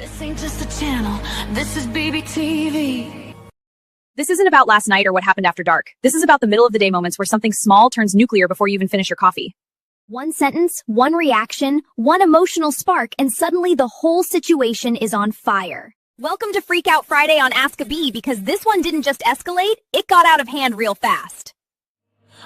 This ain't just a channel, this is BBTV. This isn't about last night or what happened after dark. This is about the middle of the day moments where something small turns nuclear before you even finish your coffee. One sentence, one reaction, one emotional spark, and suddenly the whole situation is on fire. Welcome to Freakout Friday on Ask a Bee, because this one didn't just escalate, it got out of hand real fast.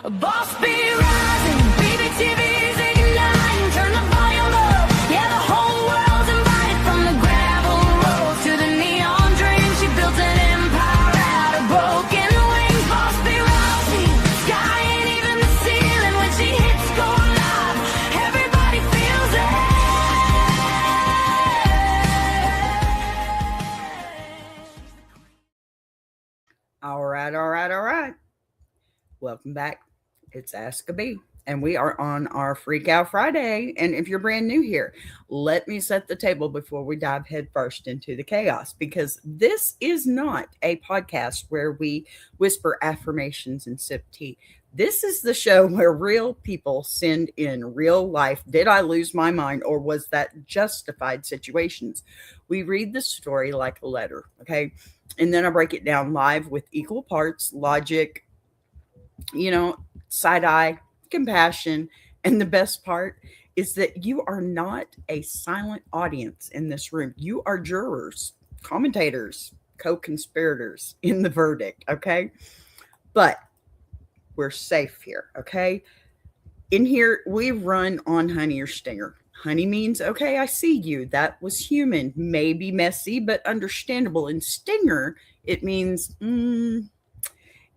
Boss be rising, BBTV's igniting, turn the volume up, yeah, the whole world's invited. From the gravel road to the neon dream, she built an empire out of broken wings. Boss be rising, sky ain't even the ceiling when she hits go live, everybody feels it. All right. Welcome back. It's Ask a Bee, and we are on our Freakout Friday. And if you're brand new here, let me set the table before we dive headfirst into the chaos, because this is not a podcast where we whisper affirmations and sip tea. This is the show where real people send in real life, did I lose my mind, or was that justified situations? We read the story like a letter, okay? And then I break it down live with equal parts, logic, side eye, compassion. And the best part is that you are not a silent audience in this room. You are jurors, commentators, co-conspirators in the verdict, okay? But we're safe here, okay? In here, we run on honey or stinger. Honey means, okay, I see you. That was human, maybe messy, but understandable. And stinger, it means,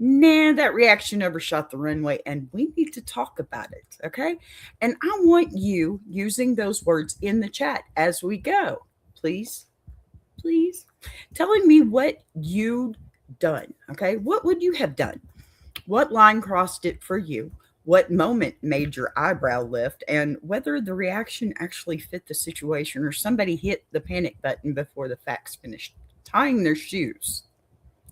that reaction overshot the runway and we need to talk about it, okay? And I want you using those words in the chat as we go. Please, telling me what you'd done, okay? What would you have done? What line crossed it for you? What moment made your eyebrow lift, and whether the reaction actually fit the situation or somebody hit the panic button before the facts finished tying their shoes.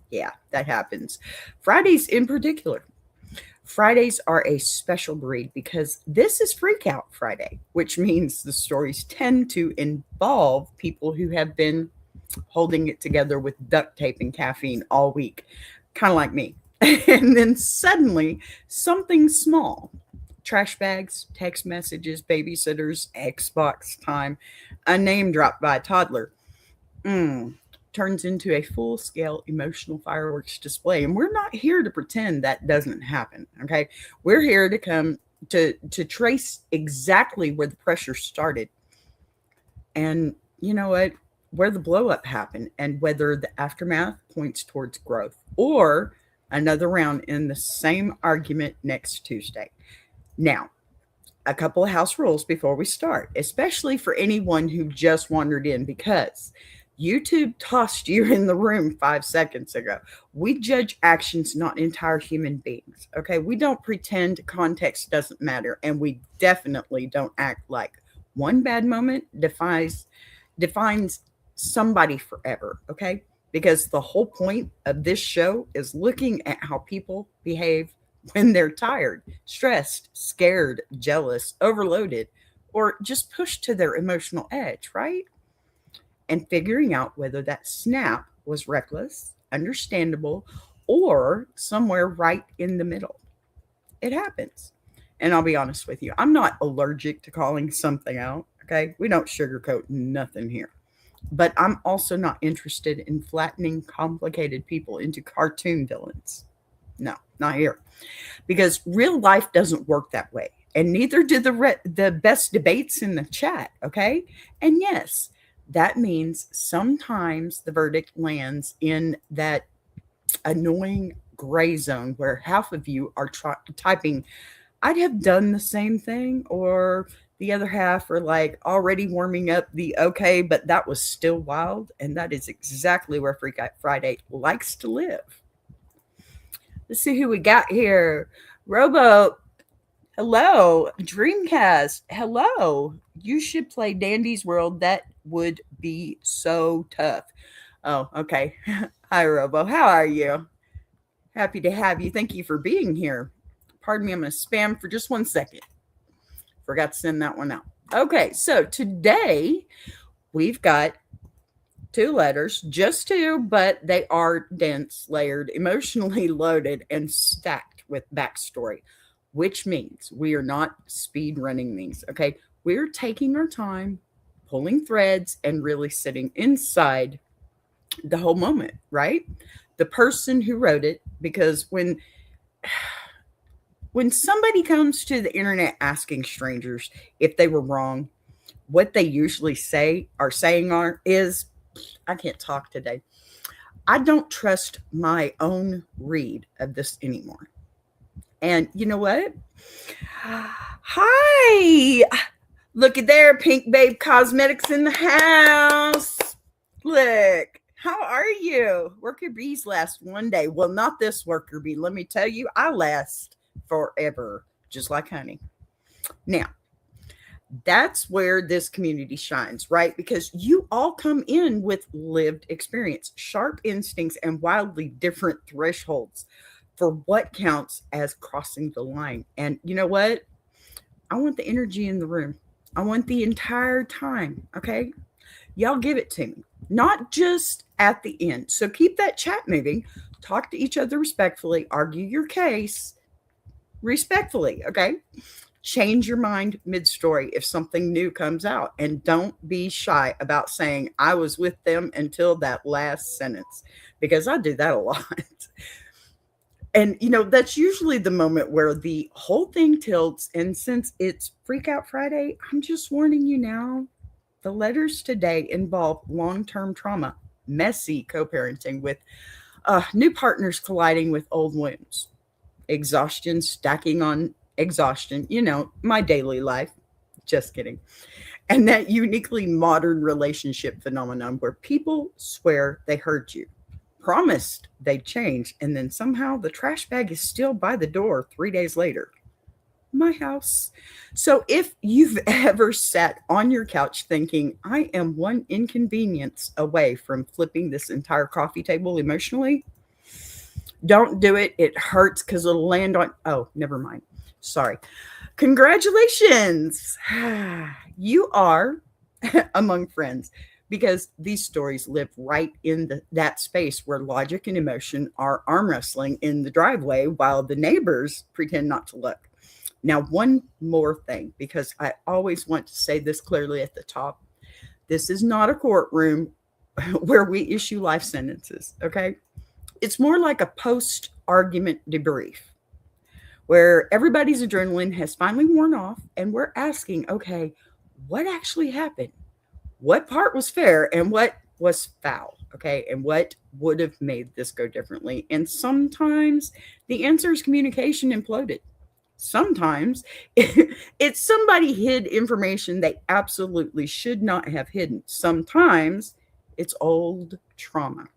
Yeah, that happens. Fridays in particular. Fridays are a special breed because this is Freakout Friday, which means the stories tend to involve people who have been holding it together with duct tape and caffeine all week, kind of like me. And then suddenly something small, trash bags, text messages, babysitters, Xbox time, a name dropped by a toddler, turns into a full-scale emotional fireworks display. And we're not here to pretend that doesn't happen, okay? We're here to come to trace exactly where the pressure started. And you know what? Where the blow up happened and whether the aftermath points towards growth or another round in the same argument next Tuesday. Now, a couple of house rules before we start, especially for anyone who just wandered in, because YouTube tossed you in the room 5 seconds ago. We judge actions, not entire human beings, okay? We don't pretend context doesn't matter, and we definitely don't act like one bad moment defines somebody forever, okay? Because the whole point of this show is looking at how people behave when they're tired, stressed, scared, jealous, overloaded, or just pushed to their emotional edge, right? And figuring out whether that snap was reckless, understandable, or somewhere right in the middle. It happens. And I'll be honest with you, I'm not allergic to calling something out, okay? We don't sugarcoat nothing here. But I'm also not interested in flattening complicated people into cartoon villains. No, not here. Because real life doesn't work that way. And neither do the best debates in the chat, okay? And yes, that means sometimes the verdict lands in that annoying gray zone where half of you are typing, I'd have done the same thing, or the other half are like already warming up the okay, but that was still wild. And that is exactly where Freakout Friday likes to live. Let's see who we got here. Robo, hello. Dreamcast, hello. You should play Dandy's World. That would be so tough. Oh, okay. Hi, Robo. How are you? Happy to have you. Thank you for being here. Pardon me, I'm going to spam for just 1 second. Forgot to send that one out. Okay, so today we've got 2 letters, just 2, but they are dense, layered, emotionally loaded, and stacked with backstory, which means we are not speed running these. Okay. We're taking our time, pulling threads, and really sitting inside the whole moment, right? The person who wrote it, because when somebody comes to the internet asking strangers if they were wrong, what they usually is, I can't talk today. I don't trust my own read of this anymore. And you know what? Hi. Look at there, Pink Babe Cosmetics in the house. Look, how are you? Worker bees last one day. Well, not this worker bee. Let me tell you, I last forever, just like honey. Now, that's where this community shines, right? Because you all come in with lived experience, sharp instincts, and wildly different thresholds for what counts as crossing the line. And you know what? I want the energy in the room. I want the entire time. Okay. Y'all give it to me, not just at the end. So keep that chat moving. Talk to each other respectfully. Argue your case respectfully. Okay. Change your mind mid-story if something new comes out, and don't be shy about saying I was with them until that last sentence, because I do that a lot. And that's usually the moment where the whole thing tilts. And since it's Freakout Friday, I'm just warning you now, the letters today involve long-term trauma, messy co-parenting with new partners colliding with old wounds, exhaustion stacking on exhaustion, my daily life. Just kidding. And that uniquely modern relationship phenomenon where people swear they heard you, promised they'd change, and then somehow the trash bag is still by the door 3 days later. My house. So if you've ever sat on your couch thinking, I am one inconvenience away from flipping this entire coffee table emotionally, don't do it. It hurts because it'll land on, oh, never mind. Sorry. Congratulations. You are among friends, because these stories live right in that space where logic and emotion are arm wrestling in the driveway while the neighbors pretend not to look. Now, one more thing, because I always want to say this clearly at the top. This is not a courtroom where we issue life sentences, okay? It's more like a post-argument debrief, where everybody's adrenaline has finally worn off, and we're asking, okay, what actually happened? What part was fair and what was foul? Okay, and what would have made this go differently? And sometimes the answer is communication imploded. Sometimes it's somebody hid information they absolutely should not have hidden. Sometimes it's old trauma.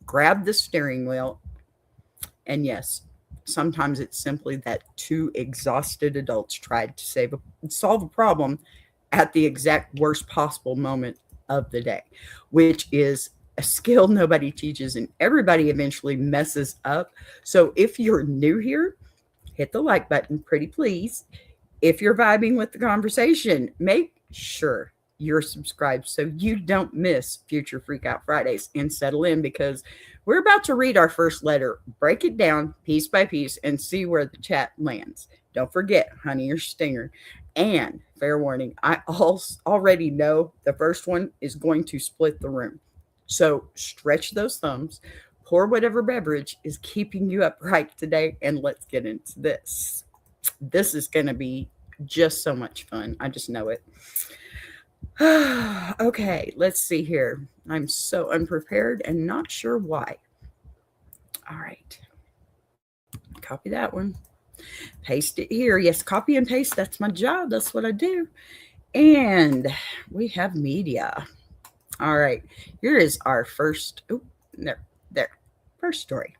Grab the steering wheel. And yes, sometimes it's simply that 2 exhausted adults tried to solve a problem at the exact worst possible moment of the day, which is a skill nobody teaches, and everybody eventually messes up. So if you're new here, hit the like button, pretty please. If you're vibing with the conversation, make sure you're subscribed so you don't miss future Freakout Fridays, and settle in, because we're about to read our first letter, break it down piece by piece, and see where the chat lands. Don't forget, honey or stinger. And fair warning, I already know the first one is going to split the room. So stretch those thumbs, pour whatever beverage is keeping you upright today, and let's get into this. This is going to be just so much fun. I just know it. Okay, let's see here. I'm so unprepared and not sure why. All right. Copy that one. Paste it here. Yes, copy and paste. That's my job. That's what I do. And we have media. All right. Here is our first. Oh, there. First story.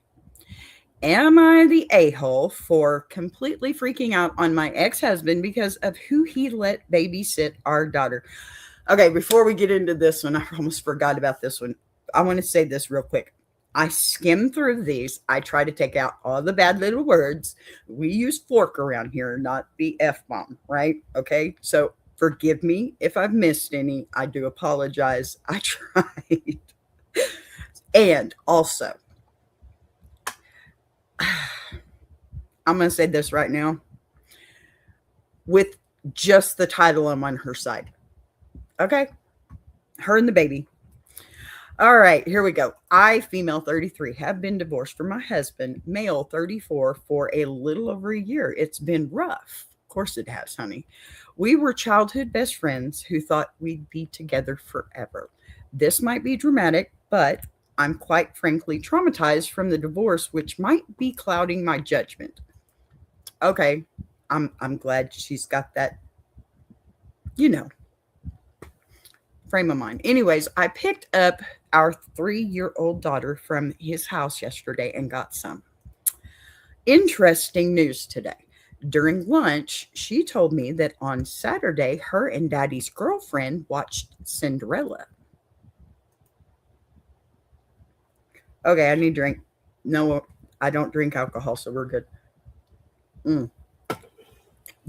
Am I the a-hole for completely freaking out on my ex-husband because of who he let babysit our daughter? Okay, before we get into this one, I almost forgot about this one. I want to say this real quick. I skim through these. I try to take out all the bad little words. We use fork around here, not the F-bomb, right? Okay, so forgive me if I've missed any. I do apologize. I tried. And also, I'm going to say this right now with just the title, I'm on her side. Okay? Her and the baby. All right, here we go. I, female 33, have been divorced from my husband, male 34, for a little over a year. It's been rough. Of course it has, honey. We were childhood best friends who thought we'd be together forever. This might be dramatic, but I'm quite frankly traumatized from the divorce, which might be clouding my judgment. Okay, I'm glad she's got that, frame of mind. Anyways, I picked up our 3-year-old daughter from his house yesterday and got some. Interesting news today. During lunch, she told me that on Saturday, her and Daddy's girlfriend watched Cinderella. Okay, I need drink. No, I don't drink alcohol, so we're good.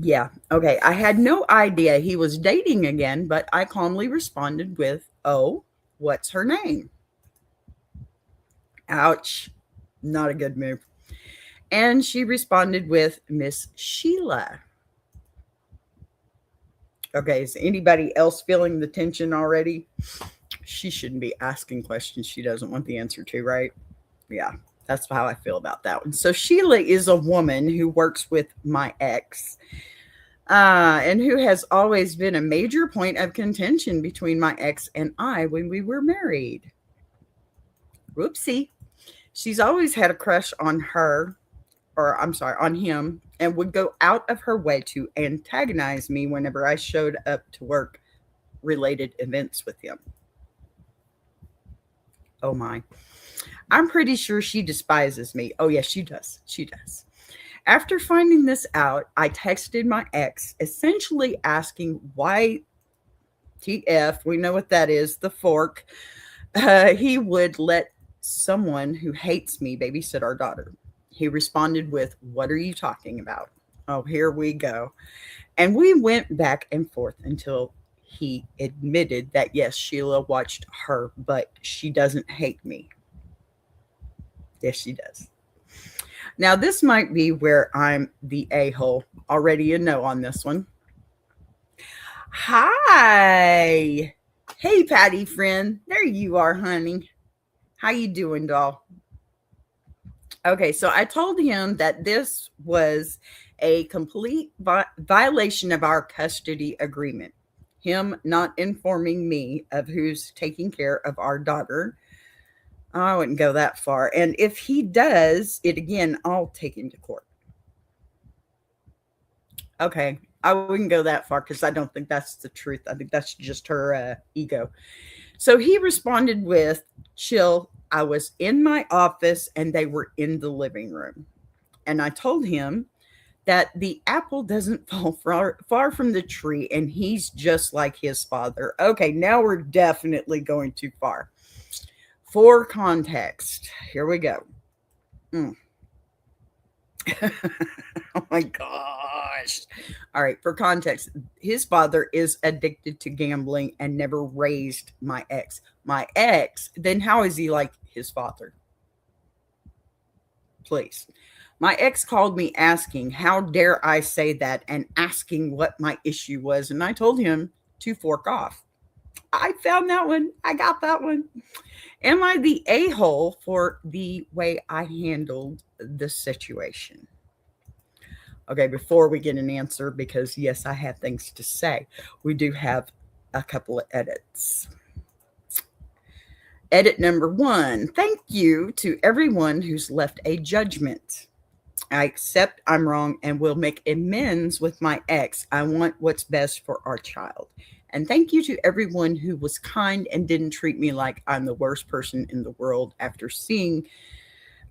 Yeah, okay. I had no idea he was dating again, but I calmly responded with, "Oh, what's her name?" Ouch. Not a good move. And she responded with, "Miss Sheila." Okay, is anybody else feeling the tension already? She shouldn't be asking questions she doesn't want the answer to, right? Yeah, that's how I feel about that one. So Sheila is a woman who works with my ex, and who has always been a major point of contention between my ex and I when we were married. Whoopsie. She's always had a crush on on him, and would go out of her way to antagonize me whenever I showed up to work related events with him. Oh my. I'm pretty sure she despises me. Oh yes, she does. She does. After finding this out, I texted my ex, essentially asking why TF, we know what that is, the fork, he would let someone who hates me babysit our daughter. He responded with, "What are you talking about?" Oh, here we go. And we went back and forth until he admitted that, yes, Sheila watched her, but she doesn't hate me. Yes, she does. Now, this might be where I'm the a-hole. Already a no on this one. Hi. Hey, Patty friend. There you are, honey. How you doing, doll? Okay, so I told him that this was a complete violation of our custody agreement. Him not informing me of who's taking care of our daughter. I wouldn't go that far. And if he does it again, I'll take him to court. Okay, I wouldn't go that far because I don't think that's the truth. I think that's just her ego. So he responded with, "Chill, I was in my office and they were in the living room." And I told him that the apple doesn't fall far from the tree, and he's just like his father. Okay, now we're definitely going too far. For context, here we go. Oh my gosh. All right, for context, his father is addicted to gambling and never raised my ex. My ex, then how is he like his father? Please. My ex called me asking, how dare I say that, and asking what my issue was. And I told him to fork off. I found that one. I got that one. Am I the a-hole for the way I handled the situation? Okay, before we get an answer, because yes, I have things to say, we do have a couple of edits. Edit number 1. Thank you to everyone who's left a judgment. I accept I'm wrong and will make amends with my ex. I want what's best for our child. And thank you to everyone who was kind and didn't treat me like I'm the worst person in the world after seeing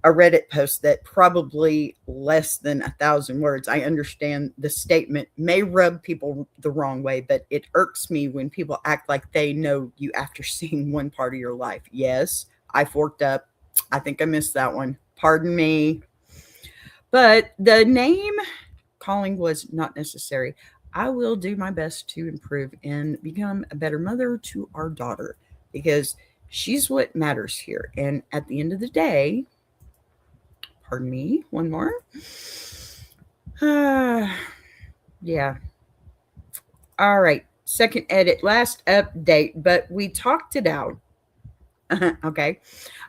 a Reddit post that probably less than 1,000 words. I understand the statement may rub people the wrong way, but it irks me when people act like they know you after seeing one part of your life. Yes, I forked up. I think I missed that one. Pardon me. But the name calling was not necessary. I will do my best to improve and become a better mother to our daughter, because She's what matters here. And at the end of the day, pardon me, one more. Yeah. All right. Second edit, last update, but we talked it out. Okay.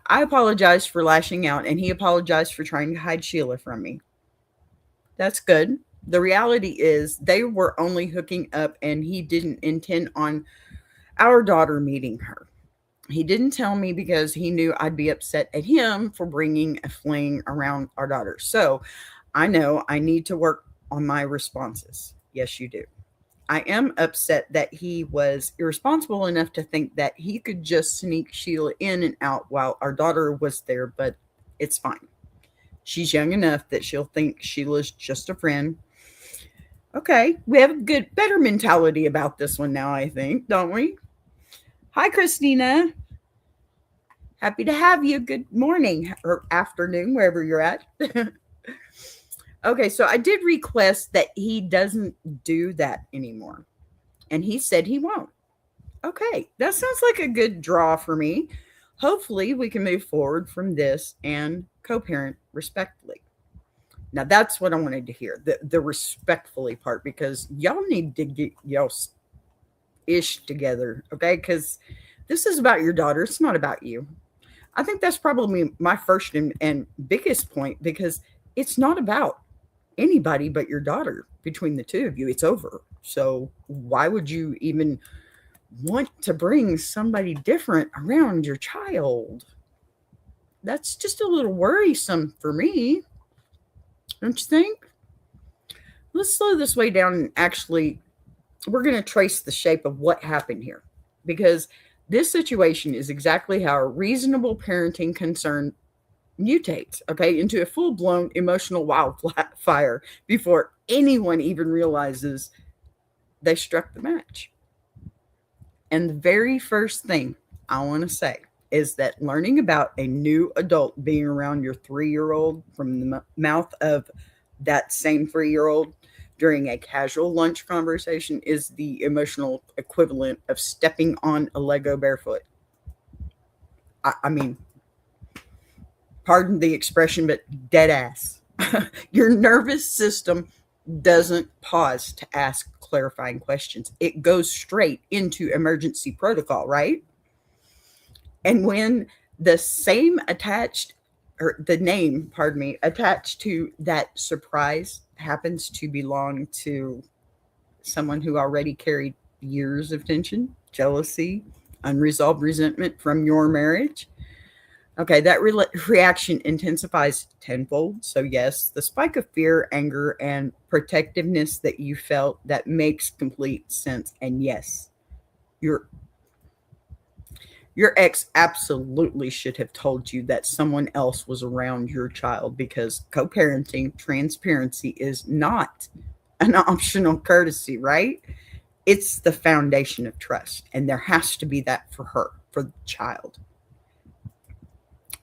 I apologized for lashing out, and he apologized for trying to hide Sheila from me. That's good. The reality is they were only hooking up, and he didn't intend on our daughter meeting her. He didn't tell me because he knew I'd be upset at him for bringing a fling around our daughter. So I know I need to work on my responses. Yes, you do. I am upset that he was irresponsible enough to think that he could just sneak Sheila in and out while our daughter was there, but it's fine. She's young enough that she'll think Sheila's just a friend. Okay, we have a better mentality about this one now, I think, don't we? Hi, Christina. Happy to have you. Good morning or afternoon, wherever you're at. Okay, so I did request that he doesn't do that anymore. And he said he won't. Okay, that sounds like a good draw for me. Hopefully, we can move forward from this and co-parent respectfully. Now, that's what I wanted to hear, the respectfully part, because y'all need to get y'all ish together, okay? Because this is about your daughter. It's not about you. I think that's probably my first and biggest point, because it's not about anybody but your daughter. Between the two of you, it's over. So why would you even want to bring somebody different around your child? That's just a little worrisome for me. Don't you think? Let's slow this way down and actually, we're going to trace the shape of what happened here, because this situation is exactly how a reasonable parenting concern mutates, okay, into a full-blown emotional wildfire before anyone even realizes they struck the match. And the very first thing I want to say is that learning about a new adult being around your 3-year-old from the mouth of that same 3-year-old during a casual lunch conversation is the emotional equivalent of stepping on a Lego barefoot. I mean, pardon the expression, but dead ass. Your nervous system doesn't pause to ask clarifying questions. It goes straight into emergency protocol, right? And when the same attached, or the name, pardon me, attached to that surprise happens to belong to someone who already carried years of tension, jealousy, unresolved resentment from your marriage, okay, that reaction intensifies tenfold. So yes, the spike of fear, anger, and protectiveness that you felt, that makes complete sense. And yes, your ex absolutely should have told you that someone else was around your child, because co-parenting transparency is not an optional courtesy, right? It's the foundation of trust. And there has to be that for her, for the child.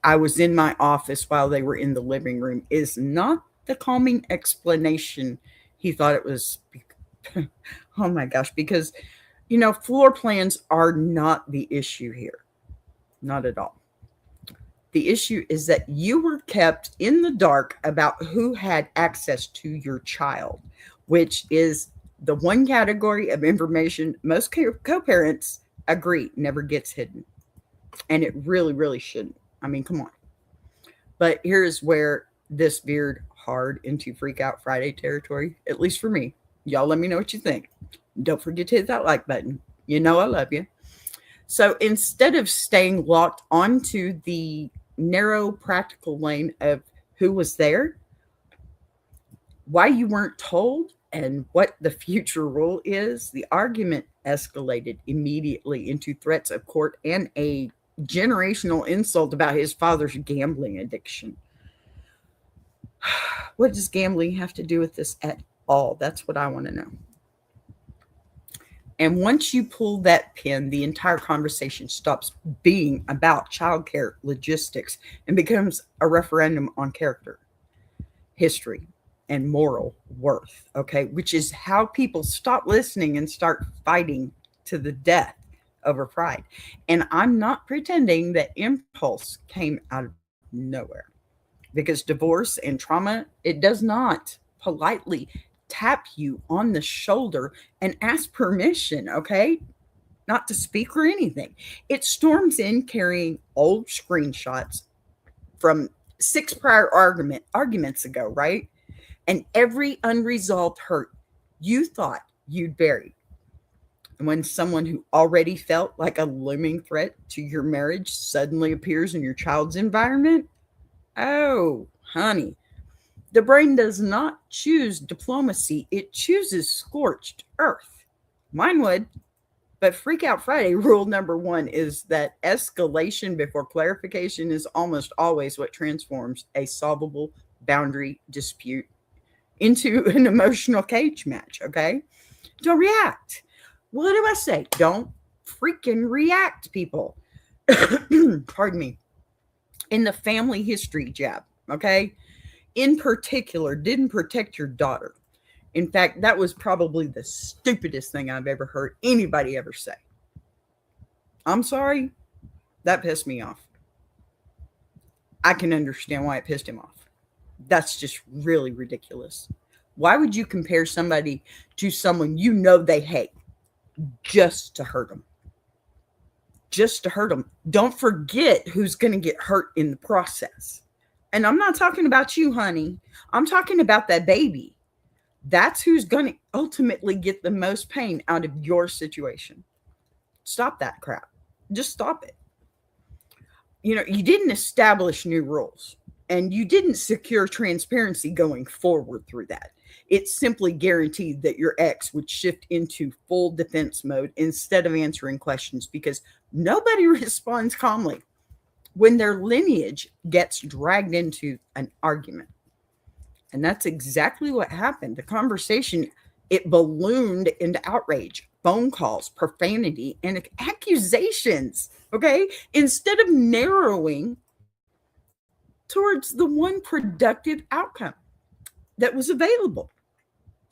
I was in my office while they were in the living room is not the calming explanation he thought it was. Oh my gosh, because, floor plans are not the issue here. Not at all. The issue is that you were kept in the dark about who had access to your child, which is the one category of information most co-parents agree never gets hidden. And it really, really shouldn't. I mean, come on. But here's where this veered hard into Freakout Friday territory, at least for me. Y'all let me know what you think. Don't forget to hit that like button. You know I love you. So instead of staying locked onto the narrow practical lane of who was there, why you weren't told, and what the future rule is, the argument escalated immediately into threats of court and a generational insult about his father's gambling addiction. What does gambling have to do with this at all? That's what I want to know. And once you pull that pin, the entire conversation stops being about childcare logistics and becomes a referendum on character, history, and moral worth, okay? Which is how people stop listening and start fighting to the death over pride. And I'm not pretending that impulse came out of nowhere, because divorce and trauma, it does not politely tap you on the shoulder and ask permission, okay? Not to speak or anything. It storms in carrying old screenshots from 6 prior arguments ago, right? And every unresolved hurt you thought you'd buried. And when someone who already felt like a looming threat to your marriage suddenly appears in your child's environment, oh, honey, the brain does not choose diplomacy, it chooses scorched earth. Mine would. But Freakout Friday rule number 1 is that escalation before clarification is almost always what transforms a solvable boundary dispute into an emotional cage match, okay? Don't react. What do I say? Don't freaking react, people. Pardon me. In the family history jab, okay? In particular, didn't protect your daughter. In fact, that was probably the stupidest thing I've ever heard anybody ever say. I'm sorry. That pissed me off. I can understand why it pissed him off. That's just really ridiculous. Why would you compare somebody to someone you know they hate just to hurt them? Just to hurt them. Don't forget who's going to get hurt in the process. And I'm not talking about you, honey. I'm talking about that baby. That's who's going to ultimately get the most pain out of your situation. Stop that crap. Just stop it. You didn't establish new rules, and you didn't secure transparency going forward through that. It simply guaranteed that your ex would shift into full defense mode instead of answering questions, because nobody responds calmly when their lineage gets dragged into an argument. And that's exactly what happened. The conversation, it ballooned into outrage, phone calls, profanity, and accusations, okay? Instead of narrowing towards the one productive outcome that was available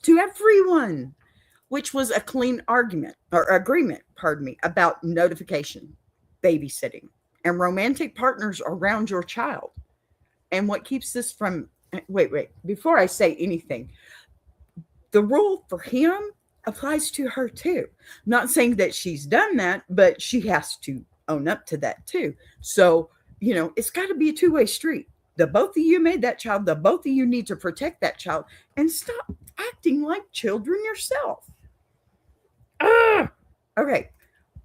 to everyone, which was a clean agreement, about notification, babysitting, and romantic partners around your child. And what keeps this from... Wait, before I say anything, the rule for him applies to her too. Not saying that she's done that, but she has to own up to that too. So, it's got to be a two-way street. The both of you made that child, the both of you need to protect that child, and stop acting like children yourself. Okay.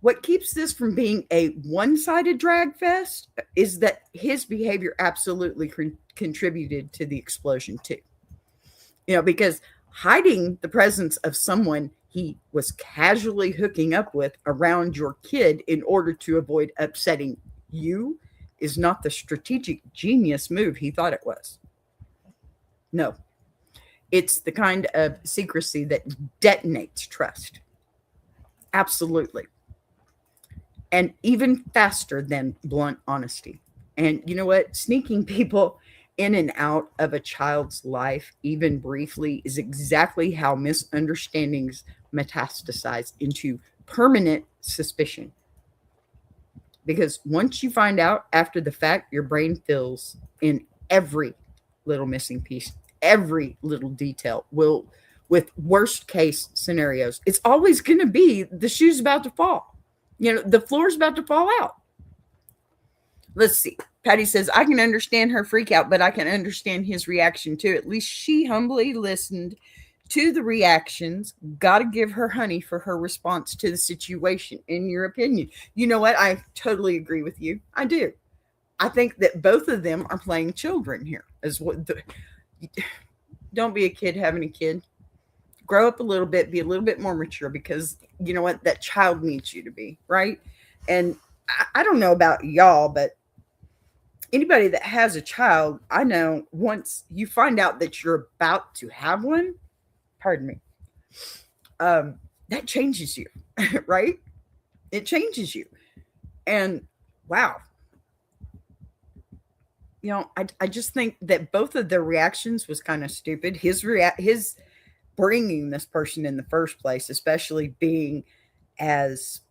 What keeps this from being a one-sided drag fest is that his behavior absolutely contributed to the explosion too. Because hiding the presence of someone he was casually hooking up with around your kid in order to avoid upsetting you is not the strategic genius move he thought it was. No, it's the kind of secrecy that detonates trust. Absolutely. And even faster than blunt honesty. And you know what? Sneaking people in and out of a child's life, even briefly, is exactly how misunderstandings metastasize into permanent suspicion. Because once you find out after the fact, your brain fills in every little missing piece, every little detail with worst case scenarios. It's always going to be the shoe's about to fall. The floor's about to fall out. Let's see. Patty says, I can understand her freak out, but I can understand his reaction too. At least she humbly listened to the reactions. Got to give her honey for her response to the situation, in your opinion. You know what? I totally agree with you. I do. I think that both of them are playing children here. Don't be a kid having a kid. Grow up a little bit, be a little bit more mature, because you know what? That child needs you to be, right? And I don't know about y'all, but anybody that has a child, I know once you find out that you're about to have one, pardon me, that changes you, right? It changes you. And wow. I just think that both of their reactions was kind of stupid. His bringing this person in the first place, especially being as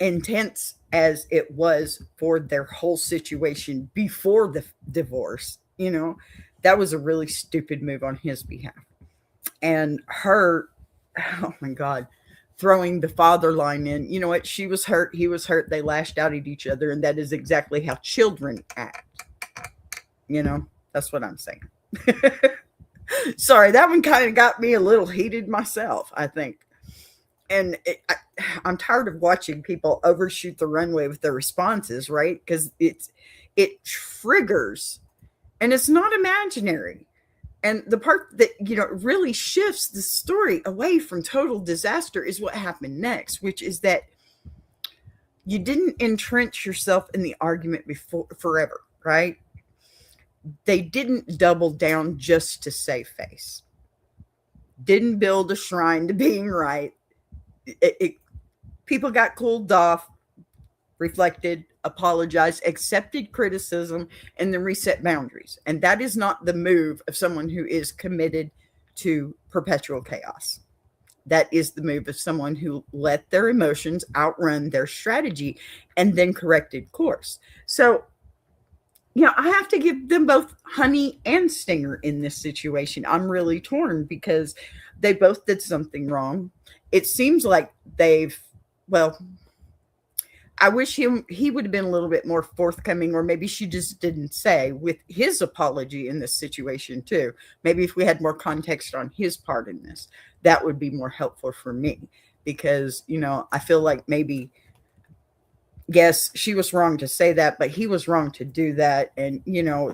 intense as it was for their whole situation before the divorce, that was a really stupid move on his behalf. And her, oh my God, throwing the father line in, you know what? She was hurt. He was hurt. They lashed out at each other. And that is exactly how children act. That's what I'm saying. Sorry, that one kind of got me a little heated myself, I think. And I'm tired of watching people overshoot the runway with their responses, right? Because it triggers, and it's not imaginary. And the part that, really shifts the story away from total disaster is what happened next, which is that you didn't entrench yourself in the argument forever, right? They didn't double down just to save face. Didn't build a shrine to being right. People got cooled off, reflected, apologized, accepted criticism, and then reset boundaries. And that is not the move of someone who is committed to perpetual chaos. That is the move of someone who let their emotions outrun their strategy and then corrected course. So, I have to give them both honey and stinger in this situation. I'm really torn because they both did something wrong. It seems like I wish he would have been a little bit more forthcoming, or maybe she just didn't say with his apology in this situation too. Maybe if we had more context on his part in this, that would be more helpful for me, because, I feel like maybe, yes, she was wrong to say that, but he was wrong to do that. And,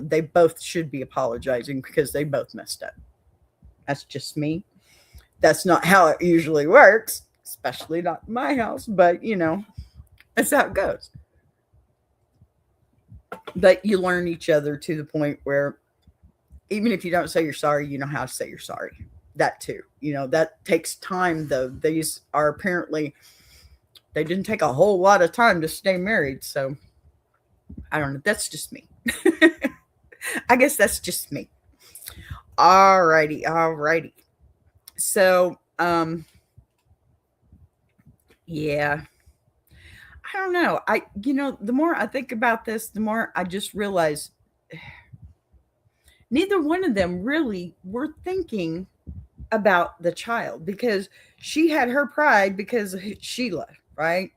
they both should be apologizing because they both messed up. That's just me. That's not how it usually works, especially not in my house, but, that's how it goes. But you learn each other to the point where even if you don't say you're sorry, you know how to say you're sorry. That too. That takes time, though. These are apparently, they didn't take a whole lot of time to stay married. So I don't know. That's just me. I guess that's just me. Alrighty. So, yeah. I don't know. The more I think about this, the more I just realize neither one of them really were thinking about the child, because she had her pride because of Sheila, right?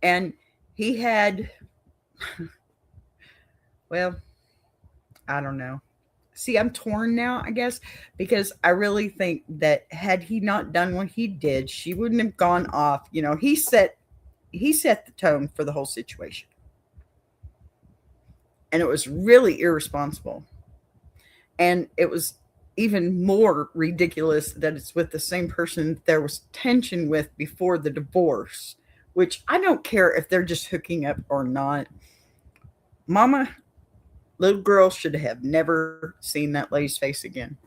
And he had, well, I don't know. See, I'm torn now, I guess, because I really think that had he not done what he did, she wouldn't have gone off. He set the tone for the whole situation. And it was really irresponsible. And it was even more ridiculous that it's with the same person there was tension with before the divorce, which I don't care if they're just hooking up or not. Mama, little girl should have never seen that lady's face again,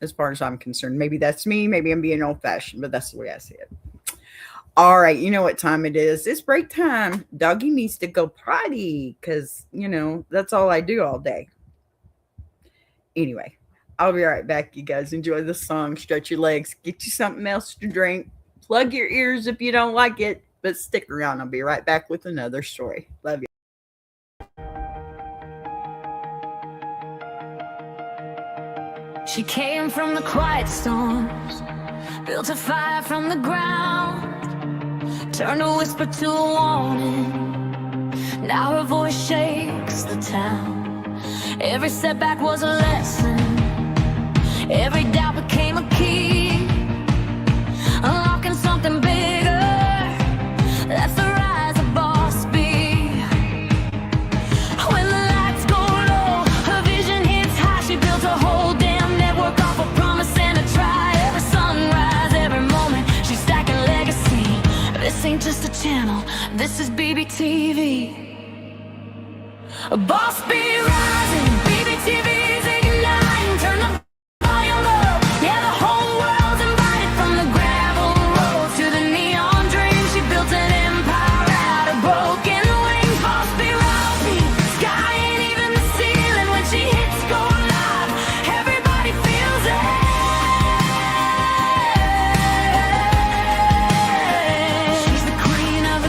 as far as I'm concerned. Maybe that's me. Maybe I'm being old-fashioned, but that's the way I see it. All right, you know what time it is. It's break time. Doggy needs to go potty because, that's all I do all day. Anyway, I'll be right back. You guys enjoy the song. Stretch your legs. Get you something else to drink. Plug your ears if you don't like it, but stick around. I'll be right back with another story. Love you. She came from the quiet storms, built a fire from the ground, turned a whisper to a warning. Now her voice shakes the town. Every setback was a lesson, every doubt became a key, unlocking something bigger. That's the rise of Boss B. When the lights go low, her vision hits high. She built a whole damn network off a promise and a try. Every sunrise, every moment, she's stacking legacy. This ain't just a channel, this is BBTV. A Boss B rising, BBTV's igniting. Turn the volume up, yeah, the whole world's invited. From the gravel road to the neon dream, she built an empire out of broken wings. Boss B rising, sky ain't even the ceiling. When she hits go live, everybody feels it. She's the queen of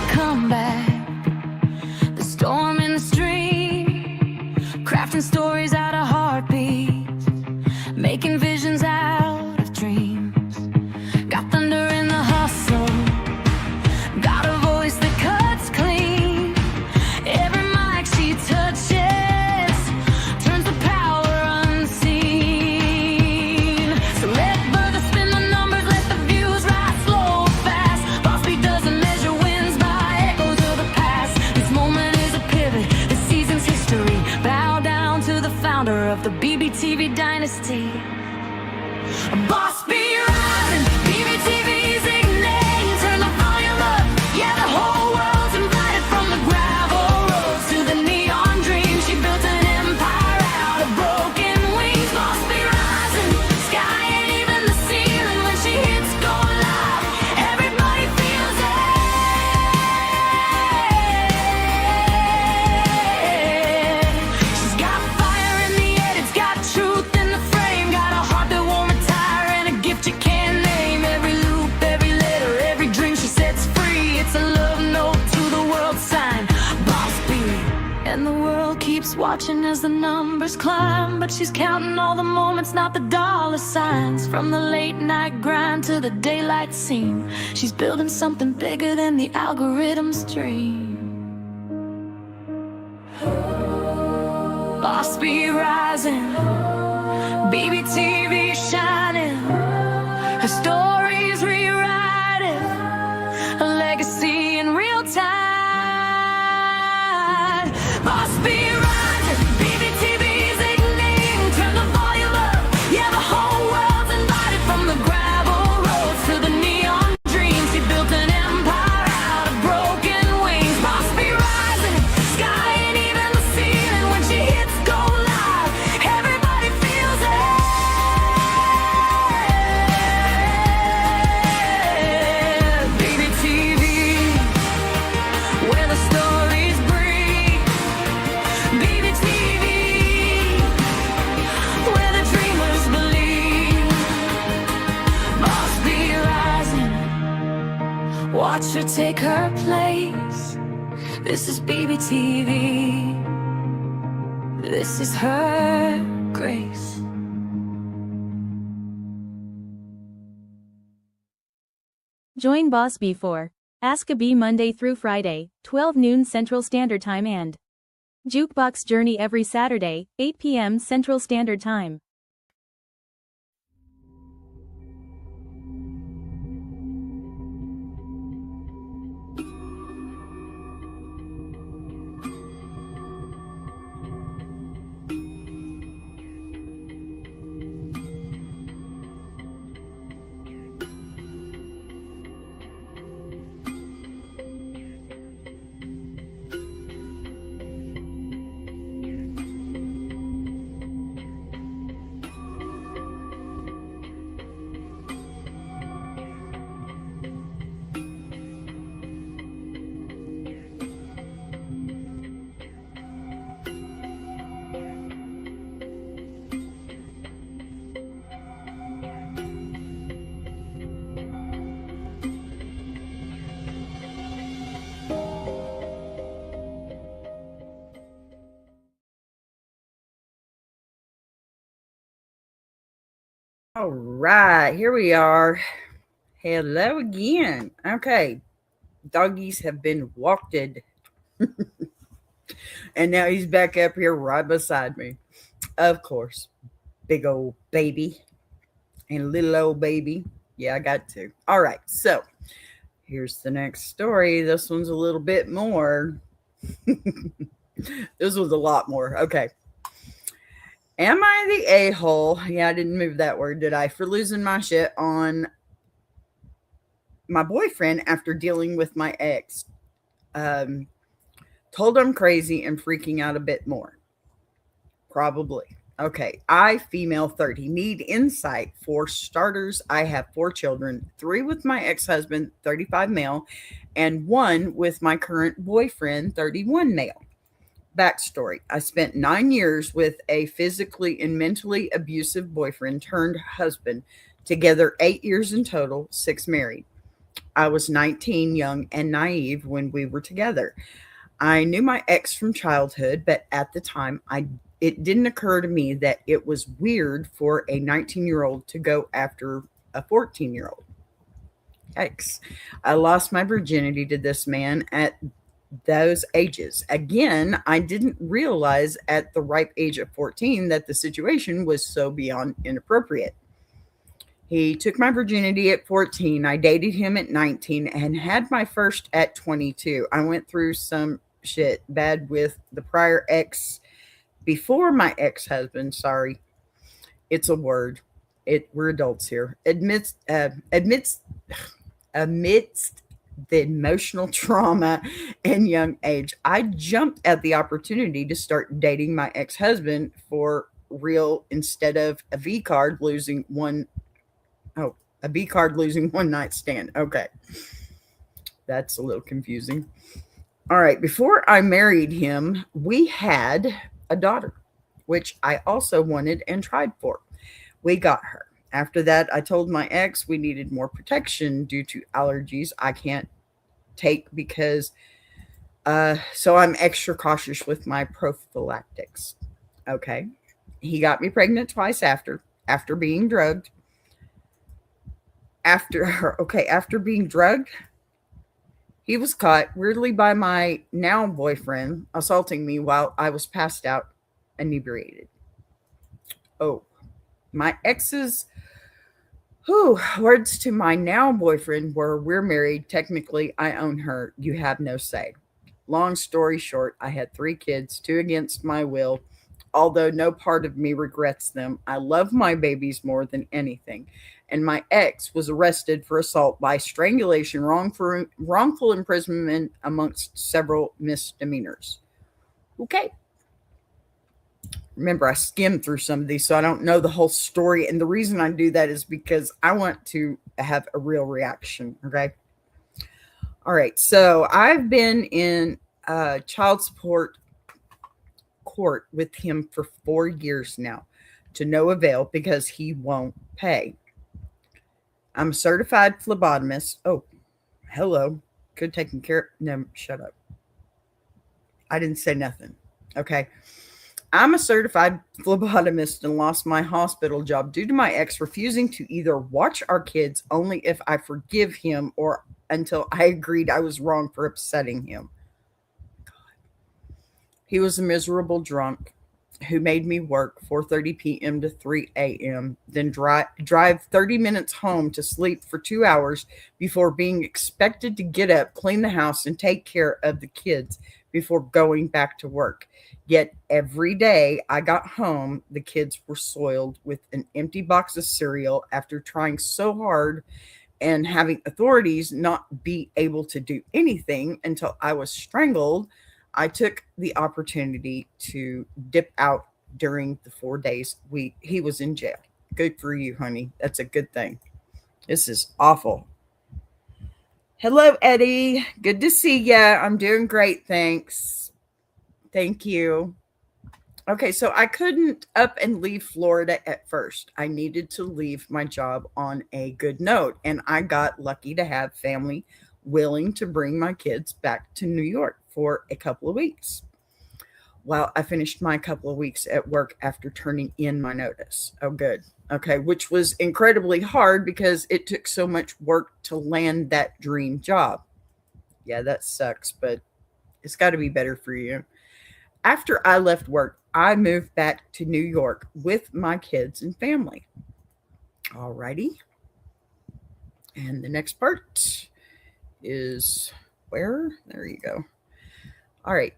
TV dynasty. Boss be rising, BBTV's igniting. Turn the volume up, yeah, the whole world's invited. From the gravel roads to the neon dream, she built an empire out of broken wings. Boss be rising, sky ain't even the ceiling. When she hits go live, everybody feels it. She's got fire in the head, it's got truth in the frame. Got a heart that won't retire and a gift you can't name. Every loop, every letter, every dream she sets free. It's a love note to the world sign. Boss B. And the world keeps watching as the numbers climb, but she's counting all the moments, not the dollar signs. From the late night grind to the daylight scene, she's building something bigger than the algorithm's dream. Boss be rising, BBTV shining. Her story's rewriting, a legacy in real time. Boss be rising, BBTV's igniting. Turn the volume up, yeah, the whole world's invited. From the gravel roads to the neon dreams, she built an empire out of broken wings. Boss be rising, sky ain't even the ceiling. When she hits go live, everybody feels it. BBTV, where the stories breathe. BBTV, where the dreamers believe. Boss be rising, watch her take her place. This is BBTV, this is her grace. Join Boss B for Ask a Bee Monday through Friday, 12 noon Central Standard Time and Jukebox Journey every Saturday, 8 p.m. Central Standard Time. All right, here we are. Hello again. Okay, doggies have been walked. And now he's back up here right beside me. Of course, big old baby and little old baby. Yeah, I got to. All right, so here's the next story. This one's a little bit more. This was a lot more. Okay. Am I the a-hole? Yeah, I didn't move that word, did I? For losing my shit on my boyfriend after dealing with my ex. Told I'm crazy and freaking out a bit more. Probably. Okay. I, female 30, need insight. For starters, I have 4 children, 3 with my ex-husband, 35 male, and 1 with my current boyfriend, 31 male. Backstory. I spent 9 years with a physically and mentally abusive boyfriend turned husband, together 8 years in total, 6 married. I was 19, young and naive when we were together. I knew my ex from childhood, but at the time, it didn't occur to me that it was weird for a 19-year-old to go after a 14-year-old. Yikes. I lost my virginity to this man at those ages. Again, I didn't realize at the ripe age of 14 that the situation was so beyond inappropriate. He took my virginity at 14. I dated him at 19 and had my first at 22. I went through some shit bad with the prior ex before my ex-husband. Sorry. It's a word. We're adults here. Amidst the emotional trauma and young age, I jumped at the opportunity to start dating my ex-husband for real instead of a V card losing one. Oh, a B card losing one night stand. Okay. That's a little confusing. All right. Before I married him, we had a daughter, which I also wanted and tried for. We got her. After that, I told my ex we needed more protection due to allergies I can't take because, so I'm extra cautious with my prophylactics. Okay. He got me pregnant twice after being drugged. After being drugged, he was caught weirdly by my now boyfriend assaulting me while I was passed out, inebriated. Oh, my ex's words to my now boyfriend were, "We're married. Technically, I own her. You have no say." Long story short, I had 3 kids, 2 against my will. Although no part of me regrets them, I love my babies more than anything. And my ex was arrested for assault by strangulation, wrongful imprisonment, amongst several misdemeanors. Okay. Remember, I skimmed through some of these, so I don't know the whole story. And the reason I do that is because I want to have a real reaction. Okay. All right. So I've been in child support court with him for 4 years now, to no avail because he won't pay. I'm a certified phlebotomist. Oh, hello. Good taking care. No, shut up. I didn't say nothing. Okay. I'm a certified phlebotomist and lost my hospital job due to my ex refusing to either watch our kids only if I forgive him or until I agreed I was wrong for upsetting him. He was a miserable drunk who made me work 4:30 p.m. to 3 a.m., then drive 30 minutes home to sleep for 2 hours before being expected to get up, clean the house, and take care of the kids before going back to work. Yet every day I got home, the kids were soiled with an empty box of cereal after trying so hard and having authorities not be able to do anything until I was strangled. I took the opportunity to dip out during the 4 days he was in jail. Good for you, honey. That's a good thing. This is awful. Hello, Eddie. Good to see ya. I'm doing great, thanks. Thank you. Okay, so I couldn't up and leave Florida at first. I needed to leave my job on a good note, and I got lucky to have family willing to bring my kids back to New York for a couple of weeks. Well, I finished my couple of weeks at work after turning in my notice. Oh, good. Okay, which was incredibly hard because it took so much work to land that dream job. Yeah, that sucks, but it's got to be better for you. After I left work, I moved back to New York with my kids and family. Alrighty. And the next part is where? There you go. All right.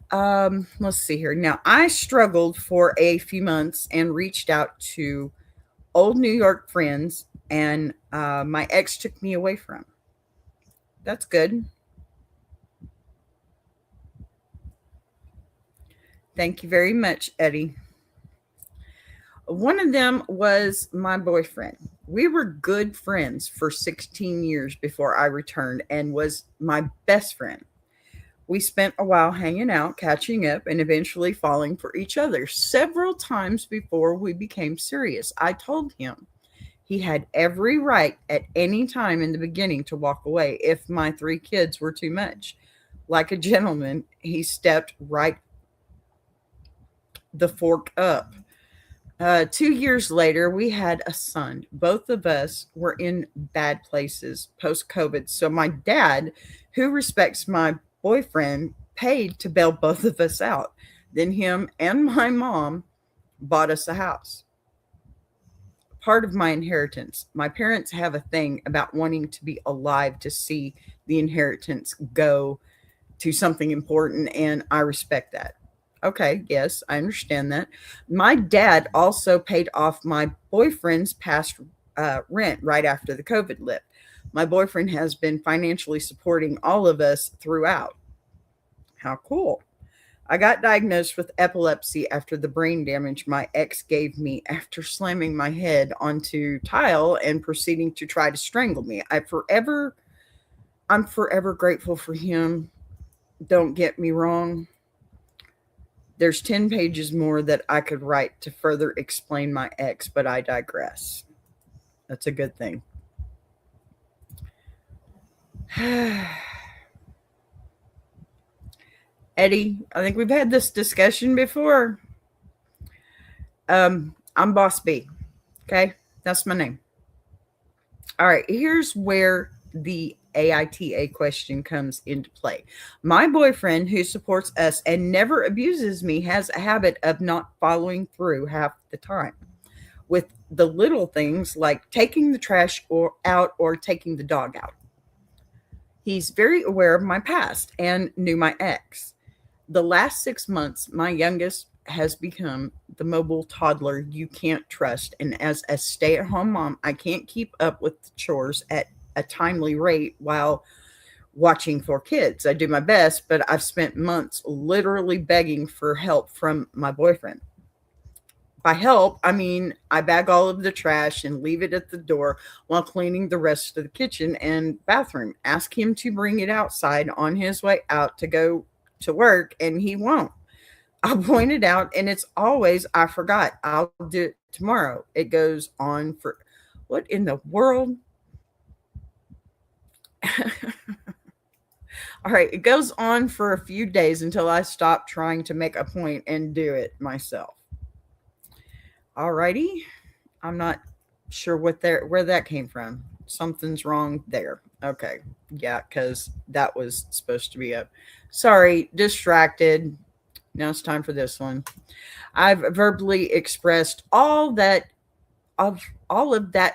Let's see here. Now, I struggled for a few months and reached out to old New York friends, and my ex took me away from. That's good. Thank you very much, Eddie. One of them was my boyfriend. We were good friends for 16 years before I returned and was my best friend. We spent a while hanging out, catching up, and eventually falling for each other several times before we became serious. I told him he had every right at any time in the beginning to walk away if my 3 kids were too much. Like a gentleman, he stepped right the fork up. 2 years later, we had a son. Both of us were in bad places post-COVID. So my dad, who respects my boyfriend, paid to bail both of us out. Then him and my mom bought us a house. Part of my inheritance. My parents have a thing about wanting to be alive to see the inheritance go to something important, and I respect that. Okay, yes, I understand that. My dad also paid off my boyfriend's past rent right after the COVID lit. My boyfriend has been financially supporting all of us throughout. How cool. I got diagnosed with epilepsy after the brain damage my ex gave me after slamming my head onto tile and proceeding to try to strangle me. I'm forever grateful for him. Don't get me wrong. There's 10 pages more that I could write to further explain my ex, but I digress. That's a good thing. Eddie, I think we've had this discussion before. I'm Boss B. Okay, that's my name. All right, here's where the AITA question comes into play. My boyfriend, who supports us and never abuses me, has a habit of not following through half the time with the little things like taking the trash out or taking the dog out. He's very aware of my past and knew my ex. The last 6 months, my youngest has become the mobile toddler you can't trust. And as a stay at home mom, I can't keep up with the chores at a timely rate while watching 4 kids. I do my best, but I've spent months literally begging for help from my boyfriend. By help, I mean I bag all of the trash and leave it at the door while cleaning the rest of the kitchen and bathroom. Ask him to bring it outside on his way out to go to work, and he won't. I point it out, and it's always, I forgot. I'll do it tomorrow. It goes on for what in the world? All right, it goes on for a few days until I stop trying to make a point and do it myself. All righty. I'm not sure where that came from. Something's wrong there. Okay. Yeah, because that was supposed to be up. Sorry, distracted. Now it's time for this one. I've verbally expressed all of that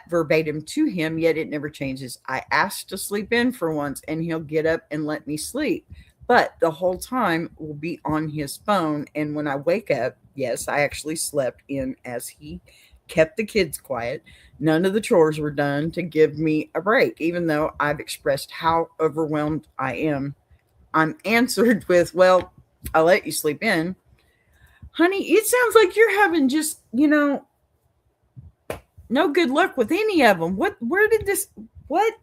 verbatim to him, yet it never changes. I asked to sleep in for once, and he'll get up and let me sleep. But the whole time will be on his phone. And when I wake up, yes, I actually slept in as he kept the kids quiet. None of the chores were done to give me a break, even though I've expressed how overwhelmed I am. I'm answered with, well, I'll let you sleep in. Honey, it sounds like you're having just, no good luck with any of them. Where did this, what?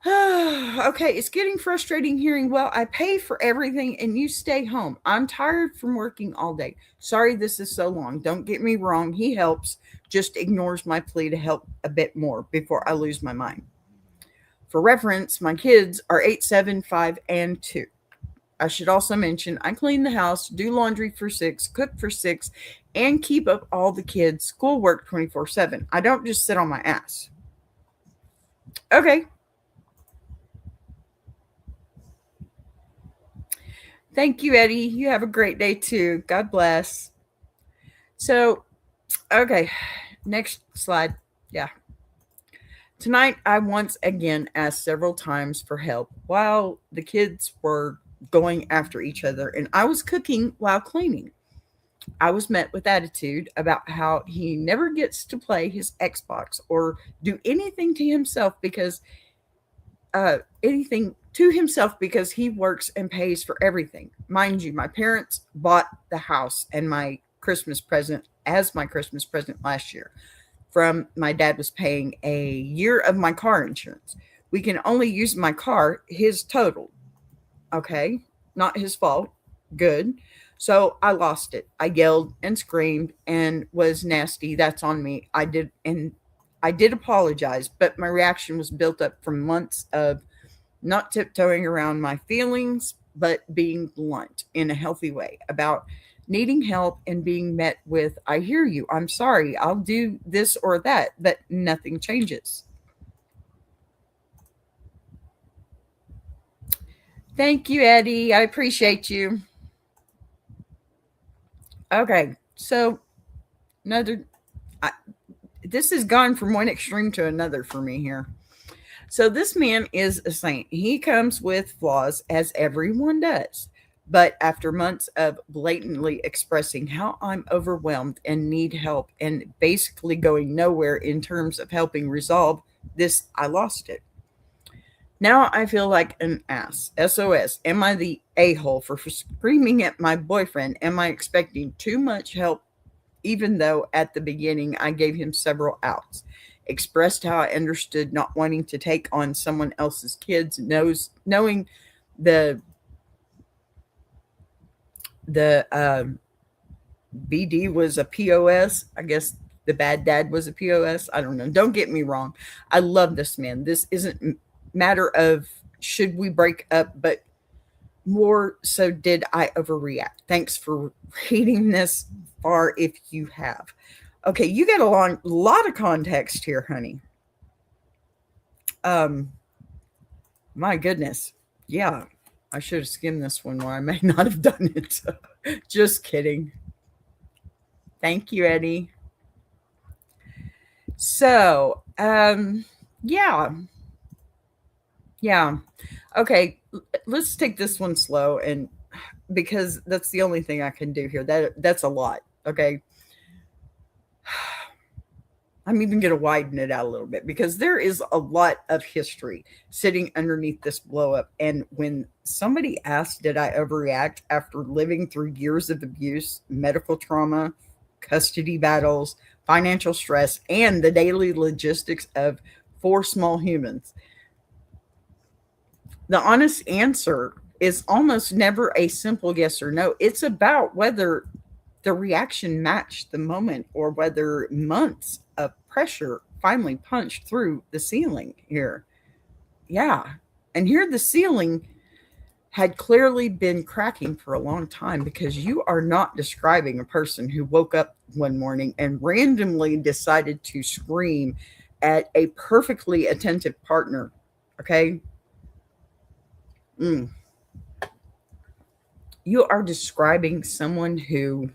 Okay, it's getting frustrating hearing, well, I pay for everything and you stay home. I'm tired from working all day. Sorry this is so long. Don't get me wrong. He helps, just ignores my plea to help a bit more before I lose my mind. For reference, my kids are 8, 7, 5, and 2. I should also mention I clean the house, do laundry for 6, cook for 6, and keep up all the kids' schoolwork 24/7. I don't just sit on my ass. Okay. Thank you, Eddie. You have a great day too. God bless. So, okay, next slide. Yeah. Tonight, I once again asked several times for help while the kids were going after each other, and I was cooking while cleaning. I was met with attitude about how he never gets to play his Xbox or do anything to himself because he works and pays for everything. Mind you, my parents bought the house and my Christmas present last year. From my dad was paying a year of my car insurance. We can only use my car, his total. Okay, not his fault. Good. So I lost it. I yelled and screamed and was nasty. That's on me. I did apologize, but my reaction was built up from months of not tiptoeing around my feelings, but being blunt in a healthy way about needing help and being met with, I hear you, I'm sorry, I'll do this or that, but nothing changes. Thank you, Eddie. I appreciate you. Okay, so this has gone from one extreme to another for me here. So this man is a saint. He comes with flaws, as everyone does. But after months of blatantly expressing how I'm overwhelmed and need help and basically going nowhere in terms of helping resolve this, I lost it. Now I feel like an ass. SOS. Am I the a-hole for screaming at my boyfriend? Am I expecting too much help, even though at the beginning I gave him several outs? Expressed how I understood not wanting to take on someone else's kids, knowing the BD was a POS. I guess the bad dad was a POS. I don't know. Don't get me wrong. I love this man. This isn't a matter of should we break up, but more so did I overreact. Thanks for reading this far if you have. Okay, you get a lot of context here, honey. My goodness. Yeah, I should have skimmed this one, or I may not have done it. Just kidding. Thank you, Eddie. So, yeah. Okay, let's take this one slow, and because that's the only thing I can do here. That's a lot. Okay. I'm even going to widen it out a little bit because there is a lot of history sitting underneath this blow up. And when somebody asked, did I overreact after living through years of abuse, medical trauma, custody battles, financial stress, and the daily logistics of 4 small humans? The honest answer is almost never a simple yes or no. It's about whether the reaction matched the moment or whether months of pressure finally punched through the ceiling here. Yeah. And here the ceiling had clearly been cracking for a long time, because you are not describing a person who woke up one morning and randomly decided to scream at a perfectly attentive partner. Okay. You are describing someone who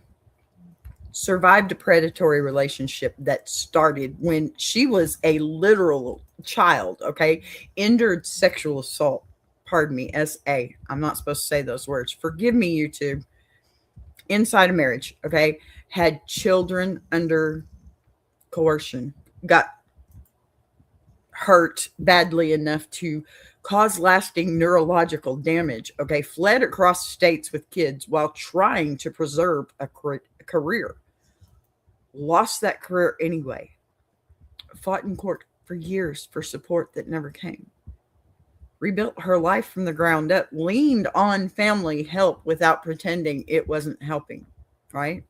survived a predatory relationship that started when she was a literal child, okay? Endured sexual assault. Pardon me, S.A. I'm not supposed to say those words. Forgive me, YouTube. Inside a marriage, okay? Had children under coercion. Got hurt badly enough to cause lasting neurological damage, okay? Fled across states with kids while trying to preserve a career. Lost that career anyway. Fought in court for years for support that never came. Rebuilt her life from the ground up. Leaned on family help without pretending it wasn't helping, right?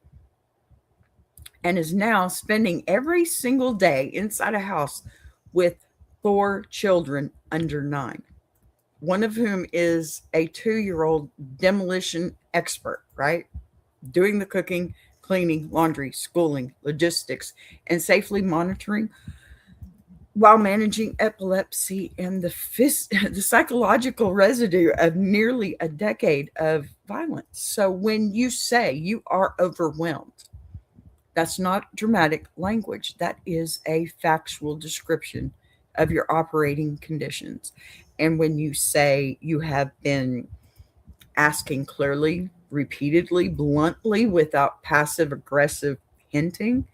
And is now spending every single day inside a house with 4 children under 9. One of whom is a 2-year-old demolition expert, right? Doing the cooking, cleaning, laundry, schooling, logistics, and safely monitoring while managing epilepsy and the psychological residue of nearly a decade of violence. So when you say you are overwhelmed, that's not dramatic language. That is a factual description of your operating conditions. And when you say you have been asking clearly, repeatedly, bluntly, without passive aggressive hinting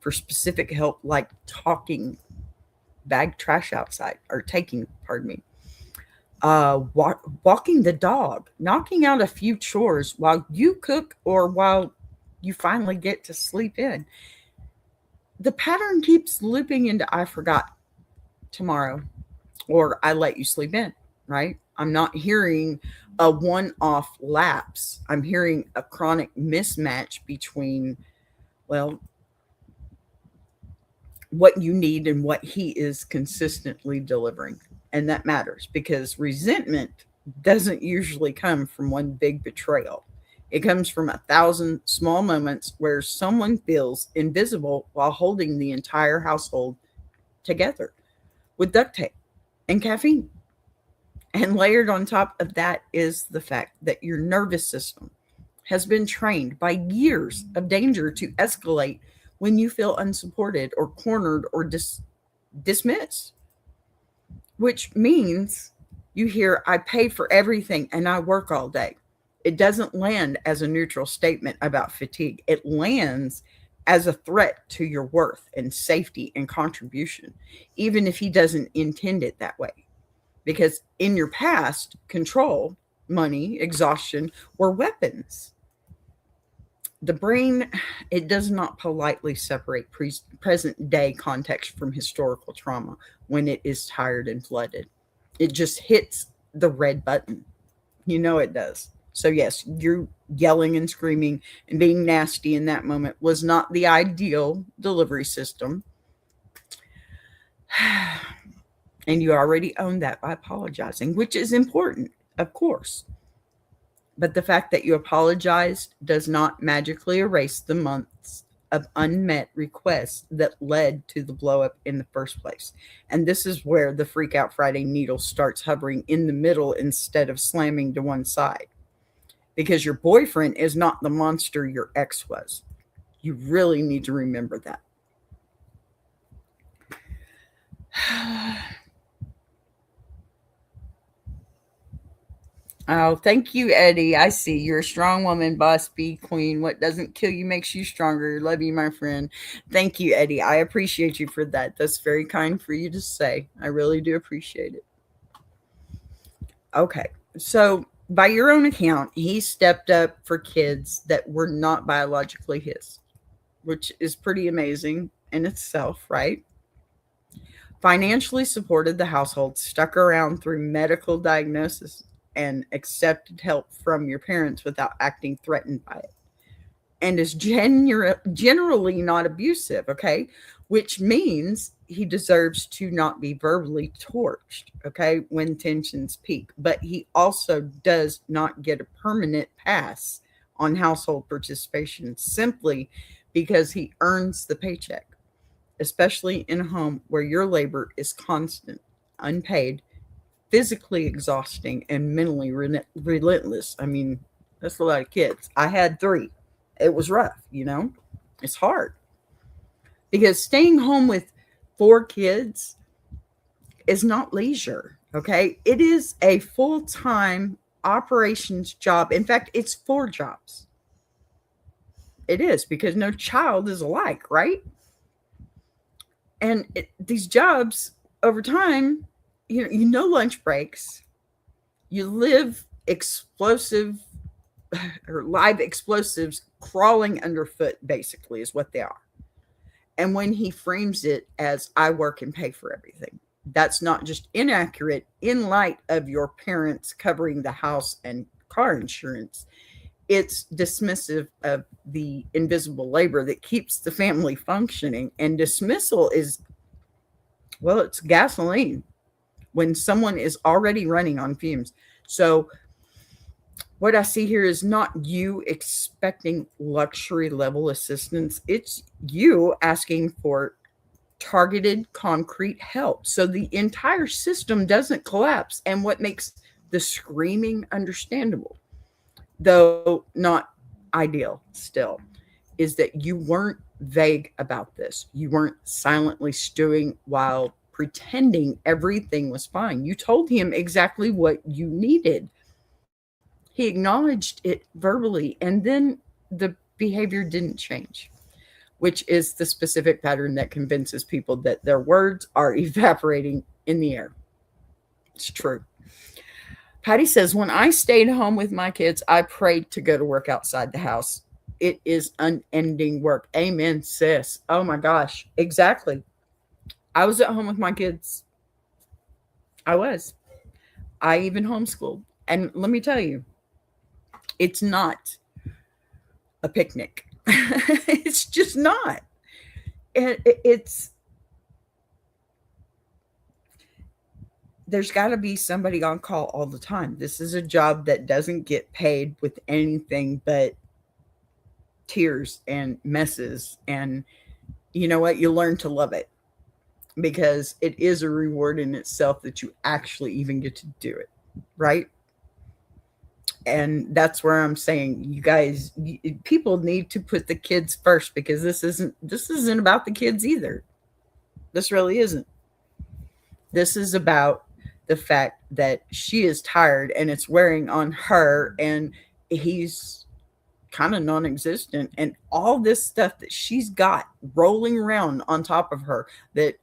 for specific help, like talking, bag trash outside, or taking, walking the dog, knocking out a few chores while you cook or while you finally get to sleep in. The pattern keeps looping into I forgot tomorrow, or I let you sleep in, right? I'm not hearing a one-off lapse. I'm hearing a chronic mismatch between, well, what you need and what he is consistently delivering. And that matters, because resentment doesn't usually come from one big betrayal. It comes from 1,000 small moments where someone feels invisible while holding the entire household together with duct tape and caffeine. And layered on top of that is the fact that your nervous system has been trained by years of danger to escalate when you feel unsupported or cornered or dismissed. which means you hear, I pay for everything and I work all day. It doesn't land as a neutral statement about fatigue. It lands as a threat to your worth and safety and contribution, even if he doesn't intend it that way. Because in your past, control, money, exhaustion were weapons. The brain, it does not politely separate present day context from historical trauma when it is tired and flooded. It just hits the red button. You know it does. So yes, you're yelling and screaming and being nasty in that moment was not the ideal delivery system. And you already own that by apologizing, which is important, of course. But the fact that you apologized does not magically erase the months of unmet requests that led to the blow up in the first place. And this is where the Freakout Friday needle starts hovering in the middle instead of slamming to one side. Because your boyfriend is not the monster your ex was. You really need to remember that. Oh, thank you, Eddie. I see. You're a strong woman, boss B, queen. What doesn't kill you makes you stronger. Love you, my friend. Thank you, Eddie. I appreciate you for that. That's very kind for you to say. I really do appreciate it. Okay. So, by your own account, he stepped up for kids that were not biologically his, which is pretty amazing in itself, right? Financially supported the household, stuck around through medical diagnosis, and accepted help from your parents without acting threatened by it. And is generally not abusive, okay? Which means he deserves to not be verbally torched, okay, when tensions peak. But he also does not get a permanent pass on household participation simply because he earns the paycheck, especially in a home where your labor is constant, unpaid, physically exhausting, and mentally relentless. I mean, that's a lot of kids. I had 3. It was rough, you know? It's hard. Because staying home with 4 kids is not leisure, okay? It is a full-time operations job. In fact, it's 4 jobs. It is, because no child is alike, right? And these jobs, over time, you know lunch breaks. You live explosive or live explosives crawling underfoot, basically, is what they are. And when he frames it as I work and pay for everything, that's not just inaccurate in light of your parents covering the house and car insurance. It's dismissive of the invisible labor that keeps the family functioning. And dismissal is, well, it's gasoline when someone is already running on fumes. So what I see here is not you expecting luxury level assistance. It's you asking for targeted, concrete help so the entire system doesn't collapse. And what makes the screaming understandable, though not ideal still, is that you weren't vague about this. You weren't silently stewing while pretending everything was fine. You told him exactly what you needed. He acknowledged it verbally, and then the behavior didn't change, which is the specific pattern that convinces people that their words are evaporating in the air. It's true. Patty says, when I stayed home with my kids, I prayed to go to work outside the house. It is unending work. Amen, sis. Oh my gosh. Exactly. I was at home with my kids. I even homeschooled. And let me tell you, it's not a picnic. It's just not. There's got to be somebody on call all the time. This is a job that doesn't get paid with anything but tears and messes. And you know what? You learn to love it because it is a reward in itself that you actually even get to do it, right? And that's where I'm saying, you guys, people need to put the kids first, because this isn't about the kids either. This really isn't. This is about the fact that she is tired and it's wearing on her, and he's kind of non-existent, and all this stuff that she's got rolling around on top of her, that,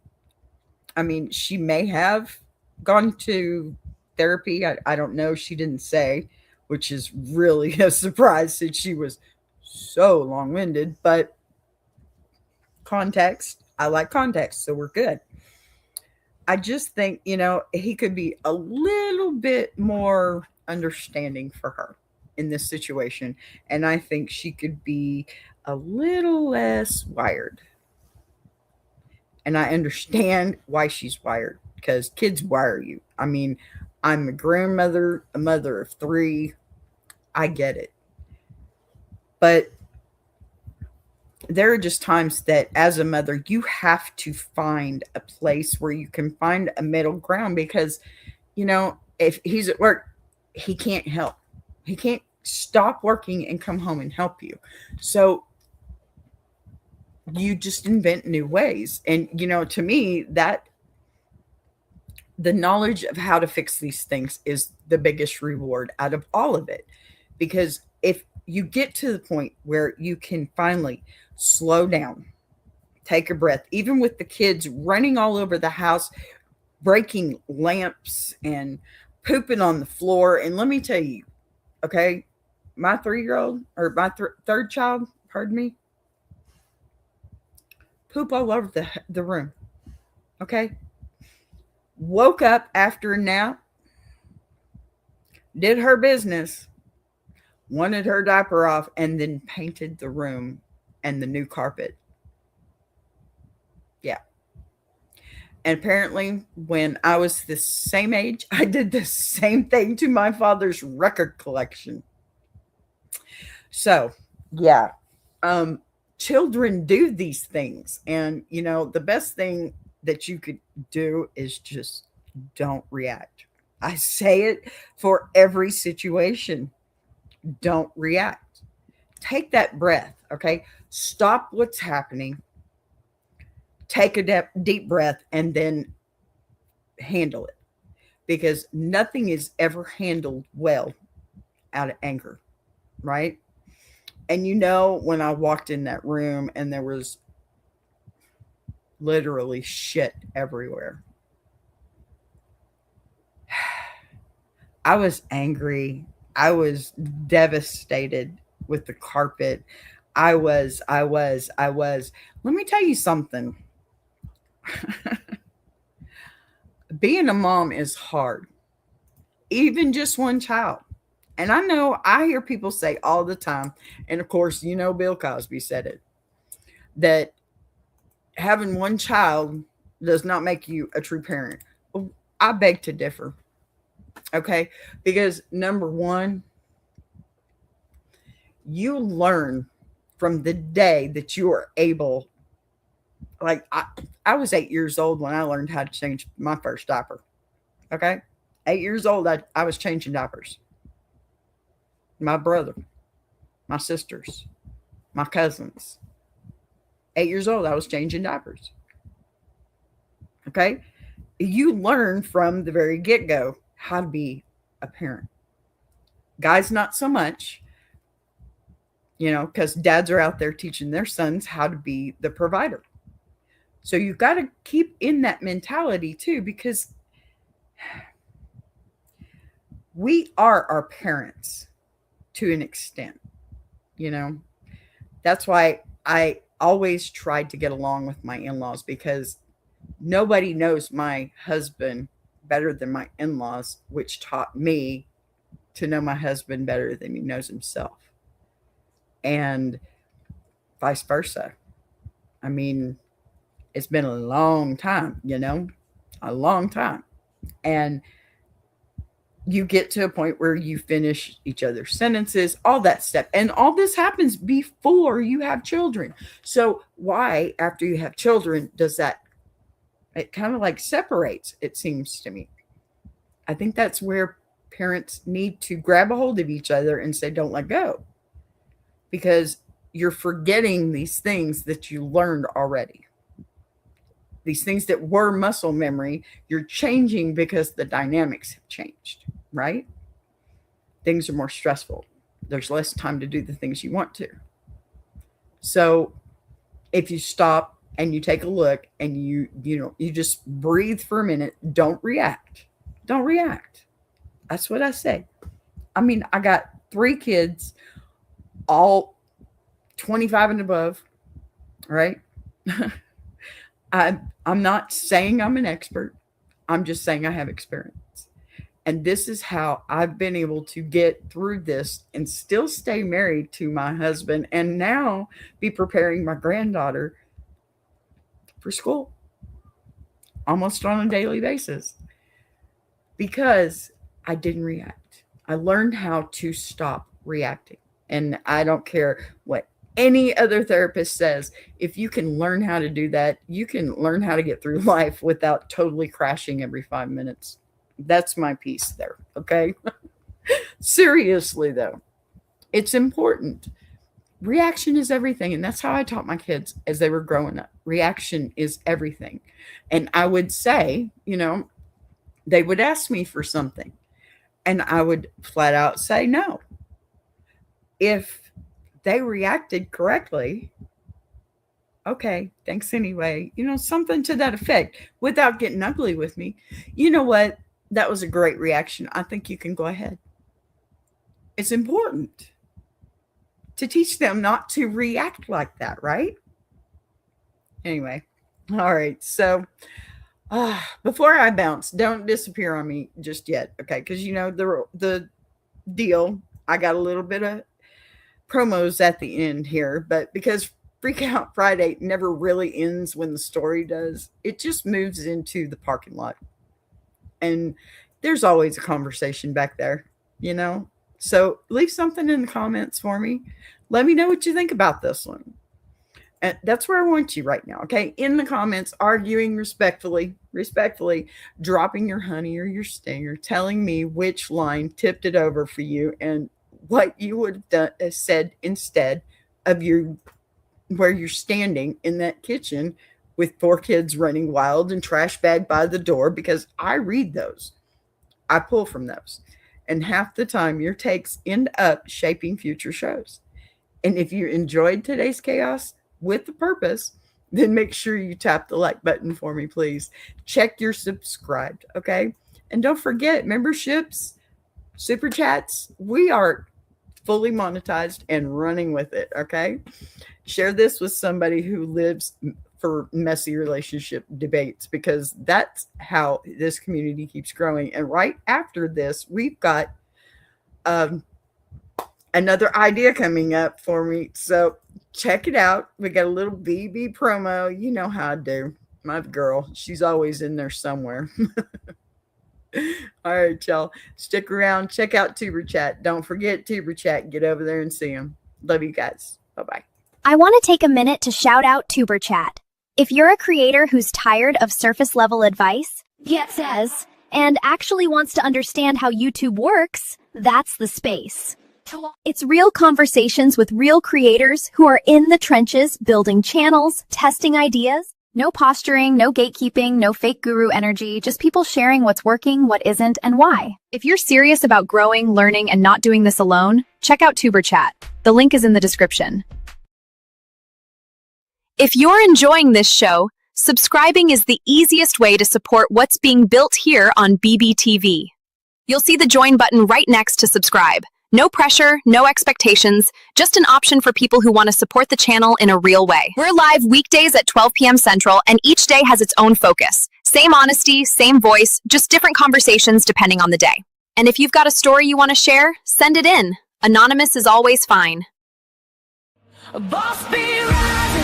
I mean, she may have gone to therapy. I don't know. She didn't say, which is really a surprise since she was so long-winded, but context, I like context, so we're good. I just think, he could be a little bit more understanding for her in this situation. And I think she could be a little less wired. And I understand why she's wired, because kids wire you. I mean, I'm a grandmother, a mother of 3. I get it. But there are just times that as a mother, you have to find a place where you can find a middle ground, because, if he's at work, he can't help. He can't stop working and come home and help you. So you just invent new ways. And, to me, that the knowledge of how to fix these things is the biggest reward out of all of it. Because if you get to the point where you can finally slow down, take a breath, even with the kids running all over the house, breaking lamps and pooping on the floor. And let me tell you, okay, my 3-year-old, or my third child, pardon me, poop all over the room. Okay. Woke up after a nap, did her business, wanted her diaper off, and then painted the room and the new carpet. Yeah. And apparently when I was the same age, I did the same thing to my father's record collection. So, yeah. Children do these things. And, the best thing that you could do is just don't react. I say it for every situation. Don't react. Take that breath, okay? Stop what's happening. Take a deep breath and then handle it. Because nothing is ever handled well out of anger, right? And when I walked in that room and there was literally shit everywhere, I was angry. I was devastated with the carpet. I was. Let me tell you something. Being a mom is hard. Even just one child. And I know I hear people say all the time, and of course, Bill Cosby said it, that having one child does not make you a true parent. I beg to differ. Okay? Because number one, you learn from the day that you are able. Like, I was 8 years old when I learned how to change my first diaper. Okay? 8 years old, I was changing diapers. My brother, my sisters, my cousins. 8 years old, I was changing diapers. Okay? You learn from the very get-go how to be a parent. Guys, not so much, because dads are out there teaching their sons how to be the provider. So you've got to keep in that mentality too, because we are our parents to an extent, That's why I always tried to get along with my in-laws, because nobody knows my husband better than my in-laws, which taught me to know my husband better than he knows himself. And vice versa. I mean, it's been a long time, a long time. And you get to a point where you finish each other's sentences, all that stuff. And all this happens before you have children. So why, after you have children, does that, it kind of like separates, it seems to me. I think that's where parents need to grab a hold of each other and say, don't let go. Because you're forgetting these things that you learned already. these things that were muscle memory, you're changing because the dynamics have changed, right? Things are more stressful. There's less time to do the things you want to. So if you stop and you take a look and you just breathe for a minute, don't react. Don't react. That's what I say. I mean, I got 3 kids, all 25 and above, right? I'm not saying I'm an expert. I'm just saying I have experience. And this is how I've been able to get through this and still stay married to my husband and now be preparing my granddaughter for school almost on a daily basis because I didn't react. I learned how to stop reacting. And I don't care what any other therapist says. If you can learn how to do that, you can learn how to get through life without totally crashing every 5 minutes. That's my piece there. Okay. Seriously though, it's important. Reaction is everything. And that's how I taught my kids as they were growing up. Reaction is everything. And I would say, they would ask me for something and I would flat out say no. If they reacted correctly, okay, thanks anyway, something to that effect without getting ugly with me. You know what? That was a great reaction. I think you can go ahead. It's important to teach them not to react like that, right? Anyway, all right. So before I bounce, don't disappear on me just yet, okay? Because the deal, I got a little bit of promos at the end here, but because Freakout Friday never really ends when the story does, it just moves into the parking lot. And there's always a conversation back there, So leave something in the comments for me. Let me know what you think about this one. And that's where I want you right now, okay? In the comments, arguing respectfully, dropping your honey or your stinger, telling me which line tipped it over for you and what you would have said instead of where you're standing in that kitchen with 4 kids running wild and trash bag by the door, because I read those. I pull from those. And half the time your takes end up shaping future shows. And if you enjoyed today's chaos with the purpose, then make sure you tap the like button for me, please. Check you're subscribed, okay? And don't forget memberships, super chats. We are fully monetized and running with it, okay? Share this with somebody who lives for messy relationship debates, because that's how this community keeps growing. And right after this, we've got another idea coming up for me. So check it out. We got a little BB promo. You know how I do. My girl, she's always in there somewhere. All right, y'all. Stick around. Check out Tuber Chat. Don't forget Tuber Chat. Get over there and see them. Love you guys. Bye-bye. I want to take a minute to shout out Tuber Chat. If you're a creator who's tired of surface-level advice, and actually wants to understand how YouTube works, that's the space. It's real conversations with real creators who are in the trenches, building channels, testing ideas. No posturing, no gatekeeping, no fake guru energy, just people sharing what's working, what isn't, and why. If you're serious about growing, learning, and not doing this alone, check out Tuber Chat. The link is in the description. If you're enjoying this show, subscribing is the easiest way to support what's being built here on BBTV. You'll see the join button right next to subscribe. No pressure, no expectations, just an option for people who want to support the channel in a real way. We're live weekdays at 12 p.m. Central, and each day has its own focus. Same honesty, same voice, just different conversations depending on the day. And if you've got a story you want to share, send it in. Anonymous is always fine. A boss be rising.